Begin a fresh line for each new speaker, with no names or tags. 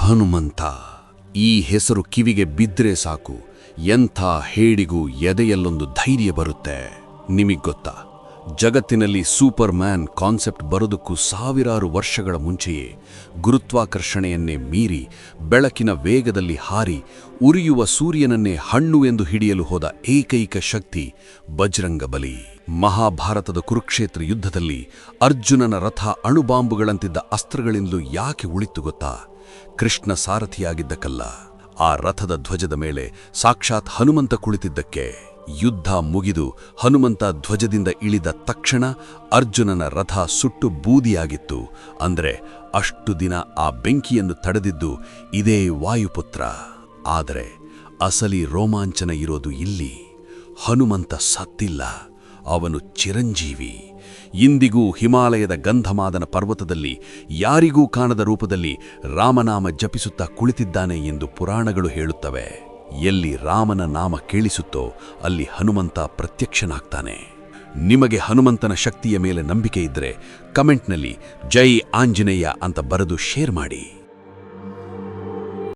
ಹನುಮಂತ. ಈ ಹೆಸರು ಕಿವಿಗೆ ಬಿದ್ದರೆ ಸಾಕು, ಎಂಥ ಹೇಡಿಗೂ ಎದೆಯಲ್ಲೊಂದು ಧೈರ್ಯ ಬರುತ್ತೆ. ನಿಮಗ್ಗೊತ್ತಾ, ಜಗತ್ತಿನಲ್ಲಿ ಸೂಪರ್ ಮ್ಯಾನ್ ಕಾನ್ಸೆಪ್ಟ್ ಬರೋದಕ್ಕೂ ಸಾವಿರಾರು ವರ್ಷಗಳ ಮುಂಚೆಯೇ ಗುರುತ್ವಾಕರ್ಷಣೆಯನ್ನೇ ಮೀರಿ ಬೆಳಕಿನ ವೇಗದಲ್ಲಿ ಹಾರಿ ಉರಿಯುವ ಸೂರ್ಯನನ್ನೇ ಹಣ್ಣು ಎಂದು ಹಿಡಿಯಲು ಹೋದ ಏಕೈಕ ಶಕ್ತಿ ಬಜರಂಗಬಲಿ. ಮಹಾಭಾರತದ ಕುರುಕ್ಷೇತ್ರ ಯುದ್ಧದಲ್ಲಿ ಅರ್ಜುನನ ರಥ ಅಣುಬಾಂಬುಗಳಂತಿದ್ದ ಅಸ್ತ್ರಗಳಿಂದಲೂ ಯಾಕೆ ಉಳಿತು ಗೊತ್ತಾ? ಕೃಷ್ಣ ಸಾರಥಿಯಾಗಿದ್ದಕ್ಕಲ್ಲ, ಆ ರಥದ ಧ್ವಜದ ಮೇಲೆ ಸಾಕ್ಷಾತ್ ಹನುಮಂತ ಕುಳಿತಿದ್ದಕ್ಕೆ. ಯುದ್ಧ ಮುಗಿದು ಹನುಮಂತ ಧ್ವಜದಿಂದ ಇಳಿದ ತಕ್ಷಣ ಅರ್ಜುನನ ರಥ ಸುಟ್ಟು ಬೂದಿಯಾಗಿತ್ತು. ಅಂದ್ರೆ ಅಷ್ಟು ದಿನ ಆ ಬೆಂಕಿಯನ್ನು ತಡೆದಿದ್ದು ಇದೇ ವಾಯುಪುತ್ರ. ಆದರೆ ಅಸಲಿ ರೋಮಾಂಚನ ಇರೋದು ಇಲ್ಲಿ. ಹನುಮಂತ ಸತ್ತಿಲ್ಲ, ಅವನು ಚಿರಂಜೀವಿ. ಇಂದಿಗೂ ಹಿಮಾಲಯದ ಗಂಧಮಾದನ ಪರ್ವತದಲ್ಲಿ ಯಾರಿಗೂ ಕಾಣದ ರೂಪದಲ್ಲಿ ರಾಮನಾಮ ಜಪಿಸುತ್ತಾ ಕುಳಿತಿದ್ದಾನೆ ಎಂದು ಪುರಾಣಗಳು ಹೇಳುತ್ತವೆ. ಎಲ್ಲಿ ರಾಮನ ನಾಮ ಕೇಳಿಸುತ್ತೋ ಅಲ್ಲಿ ಹನುಮಂತ ಪ್ರತ್ಯಕ್ಷನಾಗ್ತಾನೆ. ನಿಮಗೆ ಹನುಮಂತನ ಶಕ್ತಿಯ ಮೇಲೆ ನಂಬಿಕೆ ಇದ್ದರೆ ಕಮೆಂಟ್ನಲ್ಲಿ ಜೈ ಆಂಜನೇಯ ಅಂತ ಬರೆದು ಶೇರ್ ಮಾಡಿ.